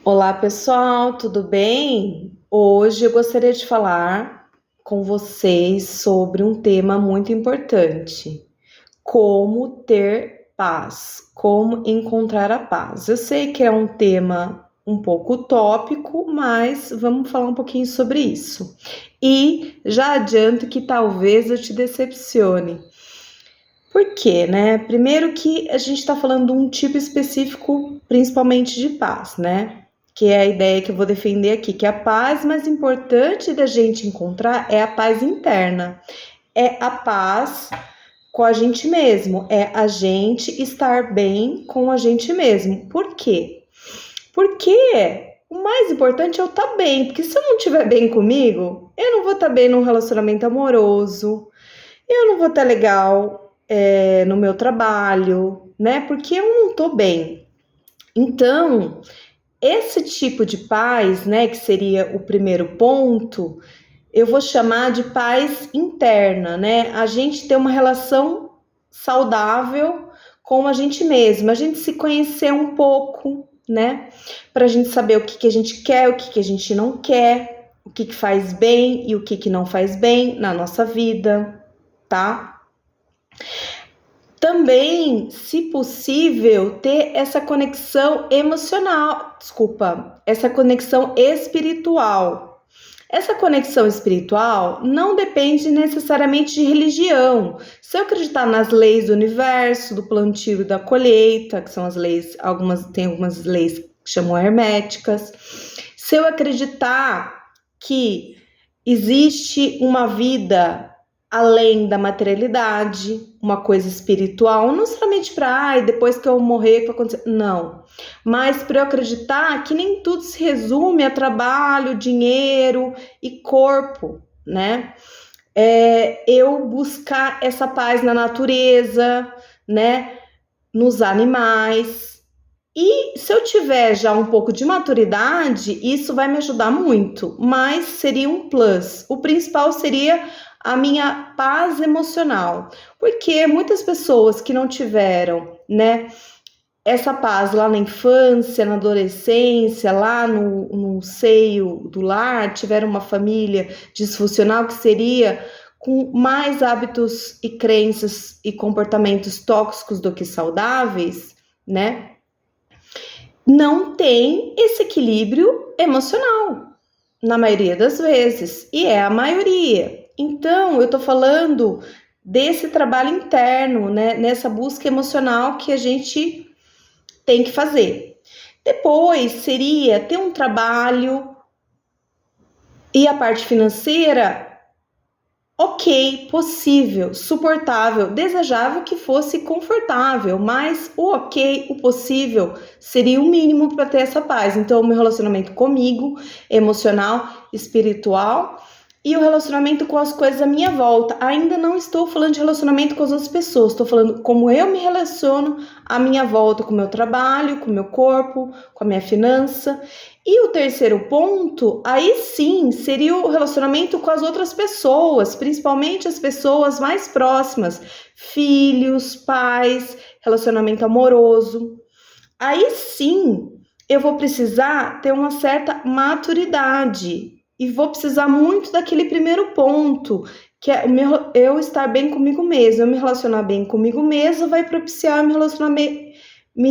Olá, pessoal, tudo bem? Hoje eu gostaria de falar com vocês sobre um tema muito importante: como ter paz, como encontrar a paz. Eu sei que é um tema um pouco utópico, mas vamos falar um pouquinho sobre isso. E já adianto que talvez eu te decepcione. Por quê, né? Primeiro que a gente está falando de um tipo específico, principalmente de paz, né? Que é a ideia que eu vou defender aqui, que a paz mais importante da gente encontrar é a paz interna. É a paz com a gente mesmo, é a gente estar bem com a gente mesmo. Por quê? Porque o mais importante é eu estar bem, porque se eu não estiver bem comigo, eu não vou estar bem num relacionamento amoroso, eu não vou estar legal no meu trabalho, né? Porque eu não tô bem. Então, esse tipo de paz, né, que seria o primeiro ponto, eu vou chamar de paz interna, né? A gente ter uma relação saudável com a gente mesma, a gente se conhecer um pouco, né? Para a gente saber o que, que a gente quer, o que, que a gente não quer, o que, que faz bem e o que, que não faz bem na nossa vida, tá? Também, se possível, ter essa conexão emocional, desculpa, essa conexão espiritual. Essa conexão espiritual não depende necessariamente de religião. Se eu acreditar nas leis do universo, do plantio e da colheita, que são as leis, tem algumas leis que chamam herméticas. Se eu acreditar que existe uma vida além da materialidade, uma coisa espiritual, não somente para, depois que eu morrer, que vai acontecer. Não. Mas para eu acreditar que nem tudo se resume a trabalho, dinheiro e corpo, né? Eu buscar essa paz na natureza, né? Nos animais. E se eu tiver já um pouco de maturidade, isso vai me ajudar muito, mas seria um plus. O principal seria a minha paz emocional, porque muitas pessoas que não tiveram, né, essa paz lá na infância, na adolescência, lá no seio do lar, tiveram uma família disfuncional que seria com mais hábitos e crenças e comportamentos tóxicos do que saudáveis, né? Não tem esse equilíbrio emocional, na maioria das vezes, e é a maioria. Então, eu tô falando desse trabalho interno, né, nessa busca emocional que a gente tem que fazer. Depois seria ter um trabalho e a parte financeira. Ok, possível, suportável, desejável que fosse confortável, mas o ok, o possível, seria o mínimo para ter essa paz. Então, o meu relacionamento comigo, emocional, espiritual, e o relacionamento com as coisas à minha volta. Ainda não estou falando de relacionamento com as outras pessoas, estou falando como eu me relaciono à minha volta, com o meu trabalho, com o meu corpo, com a minha finança. E o terceiro ponto, aí sim, seria o relacionamento com as outras pessoas, principalmente as pessoas mais próximas, filhos, pais, relacionamento amoroso. Aí sim, eu vou precisar ter uma certa maturidade e vou precisar muito daquele primeiro ponto, que é eu estar bem comigo mesmo. Eu me relacionar bem comigo mesmo vai propiciar me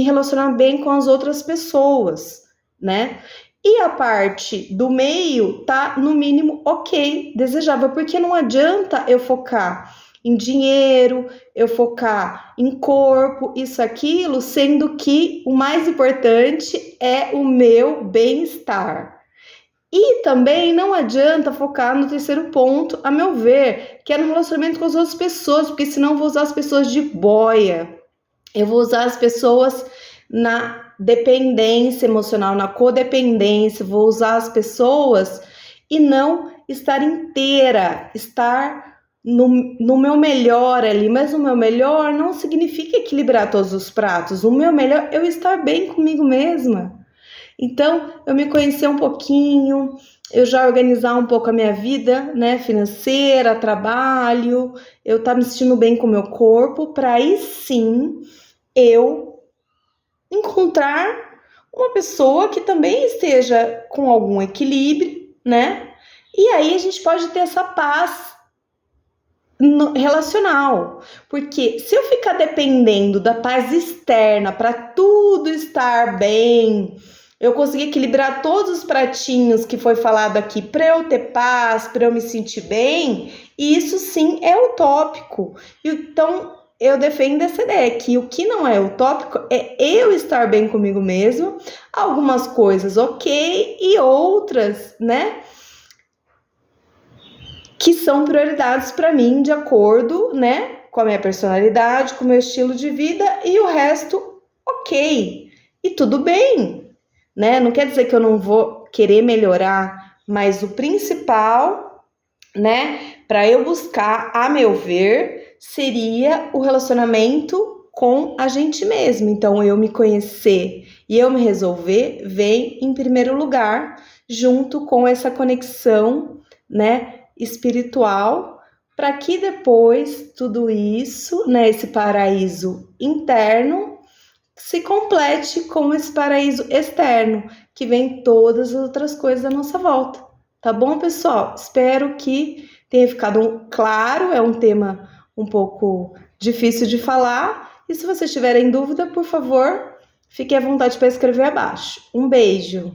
relacionar bem com as outras pessoas, né? E a parte do meio tá no mínimo ok, desejável, porque não adianta eu focar em dinheiro, eu focar em corpo, isso, aquilo, sendo que o mais importante é o meu bem-estar. E também não adianta focar no terceiro ponto, a meu ver, que é no relacionamento com as outras pessoas, porque senão eu vou usar as pessoas de boia. Eu vou usar as pessoas na dependência emocional, na codependência, vou usar as pessoas e não estar inteira, estar no meu melhor ali, mas o meu melhor não significa equilibrar todos os pratos, o meu melhor é eu estar bem comigo mesma. Então, eu me conhecer um pouquinho, eu já organizar um pouco a minha vida, né, financeira, trabalho, eu estar me sentindo bem com o meu corpo, para aí sim eu encontrar uma pessoa que também esteja com algum equilíbrio, né? E aí a gente pode ter essa paz relacional, porque se eu ficar dependendo da paz externa para tudo estar bem, eu conseguir equilibrar todos os pratinhos que foi falado aqui para eu ter paz, para eu me sentir bem, isso sim é utópico. Então eu defendo essa ideia que o que não é utópico é eu estar bem comigo mesmo, algumas coisas ok e outras, né, que são prioridades para mim de acordo, né, com a minha personalidade, com o meu estilo de vida, e o resto, ok. E tudo bem, né? Não quer dizer que eu não vou querer melhorar, mas o principal, né, para eu buscar, a meu ver, seria o relacionamento com a gente mesmo. Então, eu me conhecer e eu me resolver vem em primeiro lugar, junto com essa conexão, né, espiritual, para que depois tudo isso, né, esse paraíso interno, se complete com esse paraíso externo, que vem todas as outras coisas à nossa volta. Tá bom, pessoal? Espero que tenha ficado claro, é um tema um pouco difícil de falar, e se vocês tiverem dúvida, por favor, fiquem à vontade para escrever abaixo. Um beijo!